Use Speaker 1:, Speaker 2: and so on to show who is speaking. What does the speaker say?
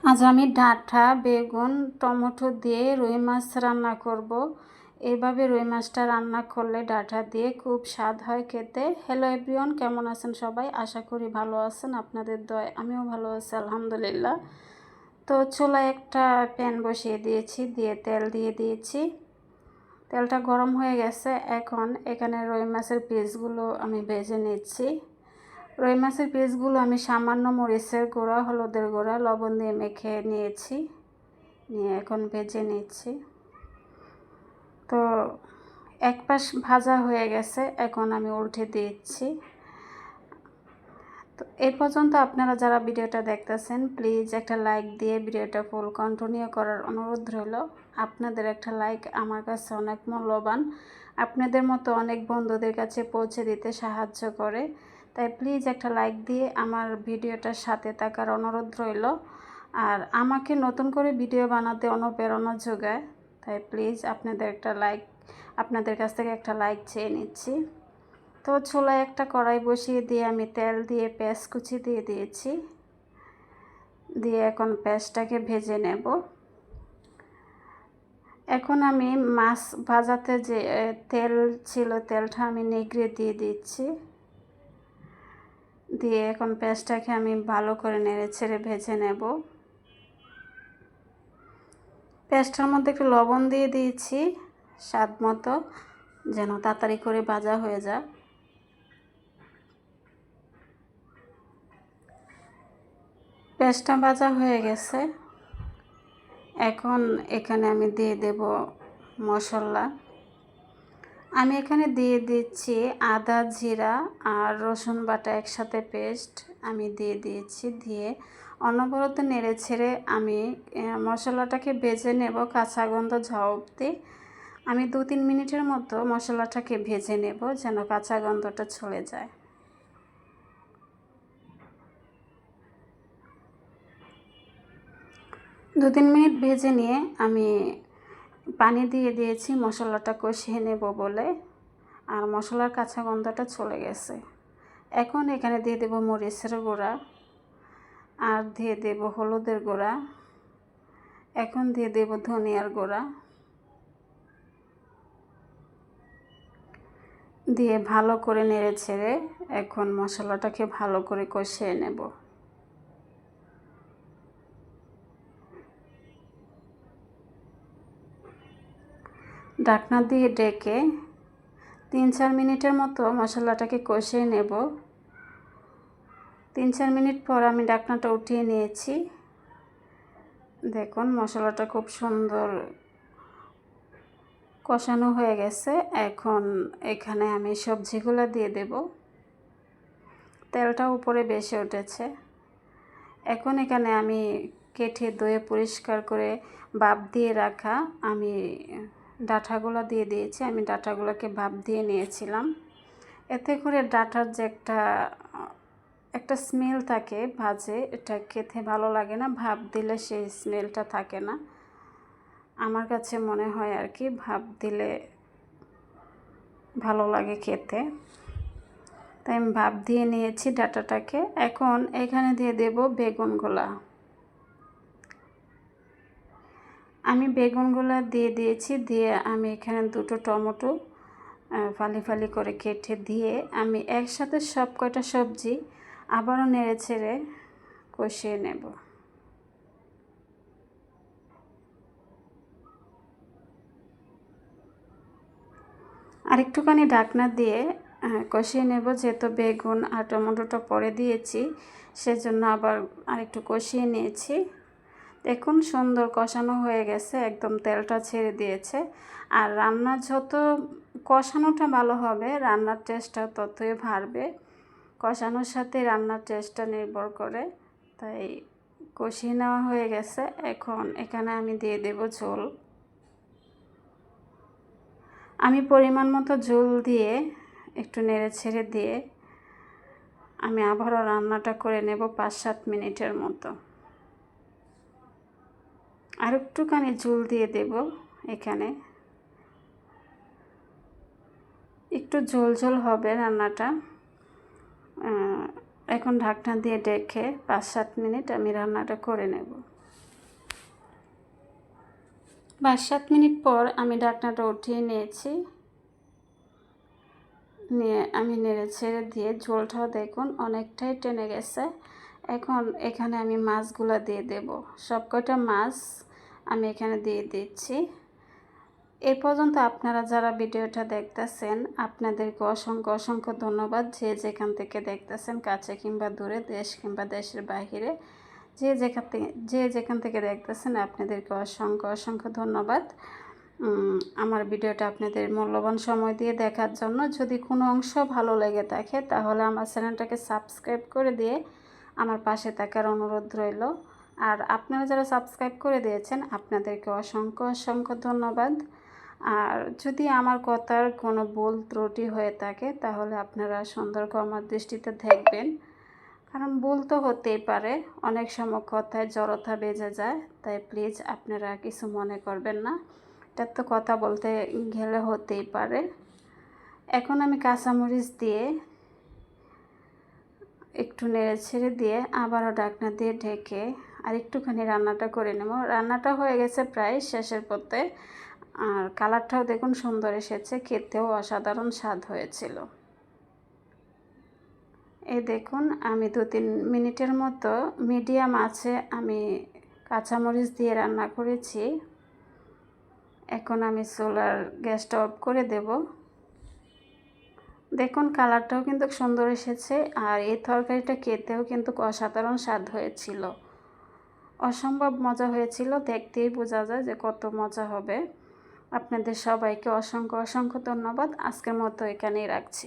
Speaker 1: আজ আমি ডাঁটা, বেগুন, টমেটো দিয়ে রুই মাছ রান্না করব। এইভাবে রুই মাছটা রান্না করলে ডাঁটা দিয়ে খুব স্বাদ হয় খেতে। হ্যালো এভরিওয়ান, কেমন আছেন সবাই? আশা করি ভালো আছেন। আপনাদের দয়ায় আমিও ভালো আছি, আলহামদুলিল্লাহ। তো চুলায় একটা প্যান বসিয়ে দিয়েছি, দিয়ে তেল দিয়ে দিয়েছি। তেলটা গরম হয়ে গেছে। এখন এখানে রুই মাছের পিসগুলো আমি ভেজে নিচ্ছি। রুই মাছের পিসগুলো আমি সামান্য মরিচের গুঁড়া, হলুদের গুঁড়া, লবণ দিয়ে মেখে নিয়েছি, নিয়ে এখন ভেজে নিচ্ছি। তো এক পাশ ভাজা হয়ে গেছে, এখন আমি উল্টে দিচ্ছি। তো এই পর্যন্ত আপনারা যারা ভিডিওটা দেখতেছেন, প্লিজ একটা লাইক দিয়ে ভিডিওটা ফুল কন্টিনিউ করার অনুরোধ রইল। আপনাদের একটা লাইক আমার কাছে অনেক মূল্যবান, আপনাদের মতো অনেক বন্ধুদের কাছে পৌঁছে দিতে সাহায্য করে। তাই প্লিজ একটা লাইক দিয়ে আমার ভিডিওটার সাথে থাকার অনুরোধ রইল। আর আমাকে নতুন করে ভিডিও বানাতে অনুপ্রেরণা যোগায়। তাই প্লিজ আপনাদের কাছ থেকে একটা লাইক চেয়ে নিচ্ছি। তো চুলায় একটা কড়াই বসিয়ে দিয়ে আমি তেল দিয়ে পেঁয়াজ কুচি দিয়ে দিয়েছি, দিয়ে এখন পেঁয়াজটাকে ভেজে নেব। এখন আমি মাছ ভাজাতে যে তেল ছিল, তেলটা আমি নিগড়ে দিয়ে দিচ্ছি, দিয়ে এখন পেঁয়াজটাকে আমি ভালো করে নেড়ে ছেড়ে ভেজে নেব। পেঁয়াজটার মধ্যে একটু লবণ দিয়ে দিয়েছি স্বাদ মতো, যেন তাড়াতাড়ি করে ভাজা হয়ে যায়। পেঁয়াজটা ভাজা হয়ে গেছে। এখন এখানে আমি দিয়ে দেব মশলা। আমি এখানে দিয়ে দিচ্ছি আদা, জিরা আর রসুন বাটা একসাথে পেস্ট আমি দিয়ে দিয়েছি, দিয়ে অনবরত নেড়ে ছেড়ে আমি মশলাটাকে ভেজে নেব কাঁচা গন্ধ যাওয়া অবধি। আমি 2-3 মিনিটের মতো মশলাটাকে ভেজে নেব, যেন কাঁচা গন্ধটা চলে যায়। দু 3 মিনিট ভেজে নিয়ে আমি পানি দিয়ে দিয়েছি মশলাটা কষিয়ে নেব বলে, আর মশলার কাঁচা গন্ধটা চলে গেছে। এখন এখানে দিয়ে দেব মরিচের গুঁড়া, আর দিয়ে দেব হলুদের গুঁড়া, এখন দিয়ে দেব ধনিয়ার গুঁড়া, দিয়ে ভালো করে নেড়ে ছেড়ে এখন মশলাটাকে ভালো করে কষিয়ে নেব। ঢাকনা দিয়ে ডেকে 3-4 মিনিটের মতো মশলাটাকে কষিয়ে নেব। 3-4 মিনিট পর আমি ঢাকনাটা উঠিয়ে নিয়েছি। দেখুন মশলাটা খুব সুন্দর কষানো হয়ে গেছে। এখন এখানে আমি সবজিগুলো দিয়ে দেব। তেলটা উপরে বেশি উঠেছে। এখন এখানে আমি কেটে ধুয়ে পরিষ্কার করে ভাপ দিয়ে রাখা আমি ডাঁটাগুলো দিয়ে দিয়েছি। আমি ডাঁটাগুলোকে ভাপ দিয়ে নিয়েছিলাম। এতে করে ডাঁটার যে একটা স্মেল থাকে ভাজে, এটা খেতে ভালো লাগে না। ভাপ দিলে সেই স্মেলটা থাকে না, আমার কাছে মনে হয় আর কি। ভাপ দিলে ভালো লাগে খেতে, তাই আমি ভাপ দিয়ে নিয়েছি ডাঁটাটাকে। এখন এখানে দিয়ে দেব বেগুনগুলা। আমি বেগুনগুলা দিয়ে দিয়েছি, দিয়ে আমি এখানে 2টো টমেটো ফালি ফালি করে কেটে দিয়ে আমি একসাথে সব কয়টা সবজি আবারও নেড়ে ছেড়ে কষিয়ে নেব। আর একটুখানি ঢাকনা দিয়ে কষিয়ে নেব, যেহেতু বেগুন আর টমেটোটা পরে দিয়েছি, সেজন্য আবার আরেকটু কষিয়ে নিয়েছি। দেখুন সুন্দর কষানো হয়ে গেছে, একদম তেলটা ছেড়ে দিয়েছে। আর রান্না যত কষানোটা ভালো হবে, রান্নার টেস্টটা ততই বাড়বে। কষানোর সাথে রান্নার টেস্টটা নির্ভর করে। তাই কষিয়ে নেওয়া হয়ে গেছে। এখন এখানে আমি দিয়ে দেব ঝোল। আমি পরিমাণ মতো ঝোল দিয়ে একটু নেড়ে ছেড়ে দিয়ে আমি আবারও রান্নাটা করে নেব 5-7 মিনিটের মতো। আর একটুখানি ঝোল দিয়ে দেব এখানে, একটু ঝোল ঝোল হবে রান্নাটা। এখন ঢাকনা দিয়ে ডেকে 5-7 মিনিট আমি রান্নাটা করে নেব। 5-7 মিনিট পর আমি ঢাকনাটা উঠিয়ে নিয়েছি। নিয়ে আমি নেড়ে ছেড়ে দিয়ে ঝোলটাও দেখুন অনেকটাই টেনে গেছে। এখন এখানে আমি মাছগুলো দিয়ে দেব। সবকটা মাছ আমি এখানে দিয়ে দিচ্ছি। এ পর্যন্ত আপনারা যারা ভিডিওটা দেখতেছেন আপনাদেরকে অসংখ্য অসংখ্য ধন্যবাদ। যে যেখান থেকে দেখতেছেন, কাছে কিংবা দূরে, দেশ কিংবা দেশের বাহিরে, যে যেখান থেকে দেখতেছেন আপনাদেরকে অসংখ্য অসংখ্য ধন্যবাদ আমার ভিডিওটা আপনাদের মূল্যবান সময় দিয়ে দেখার জন্য। যদি কোনো অংশ ভালো লেগে থাকে তাহলে আমার চ্যানেলটাকে সাবস্ক্রাইব করে দিয়ে আমার পাশে থাকার অনুরোধ রইল। আর আপনারা যারা সাবস্ক্রাইব করে দিয়েছেন আপনাদেরকে অসংখ্য অসংখ্য ধন্যবাদ। আর যদি আমার কথার কোনো ভুল ত্রুটি হয়ে থাকে তাহলে আপনারা সুন্দর ক্ষমার দৃষ্টিতে দেখবেন, কারণ ভুল তো হতেই পারে, অনেক সময় কথায় জড়তা বেজে যায়, তাই প্লিজ আপনারা কিছু মনে করবেন না, এটা তো কথা বলতে গেলে হতেই পারে। এখন আমি কাঁচামরিচ দিয়ে একটু নেড়ে ছেড়ে দিয়ে আবারও ঢাকনা দিয়ে ঢেকে আর একটুখানি রান্নাটা করে নেব। রান্নাটা হয়ে গেছে প্রায় শেষের পথে। আর কালারটাও দেখুন সুন্দর এসেছে, খেতেও অসাধারণ স্বাদ হয়েছিল। এই দেখুন আমি 2-3 মিনিটের মতো মিডিয়াম আছে আমি কাঁচামরিচ দিয়ে রান্না করেছি। এখন আমি চুলার গ্যাসটা অফ করে দেব। দেখুন কালারটাও কিন্তু সুন্দর এসেছে আর এই তরকারিটা খেতেও কিন্তু অসাধারণ স্বাদ হয়েছিল, অসম্ভব মজা হয়েছিল। দেখতেই বোঝা যায় যে কত মজা হবে। আপনাদের সবাইকে অসংখ্য অসংখ্য ধন্যবাদ। আজকের মতো এখানেই রাখছি।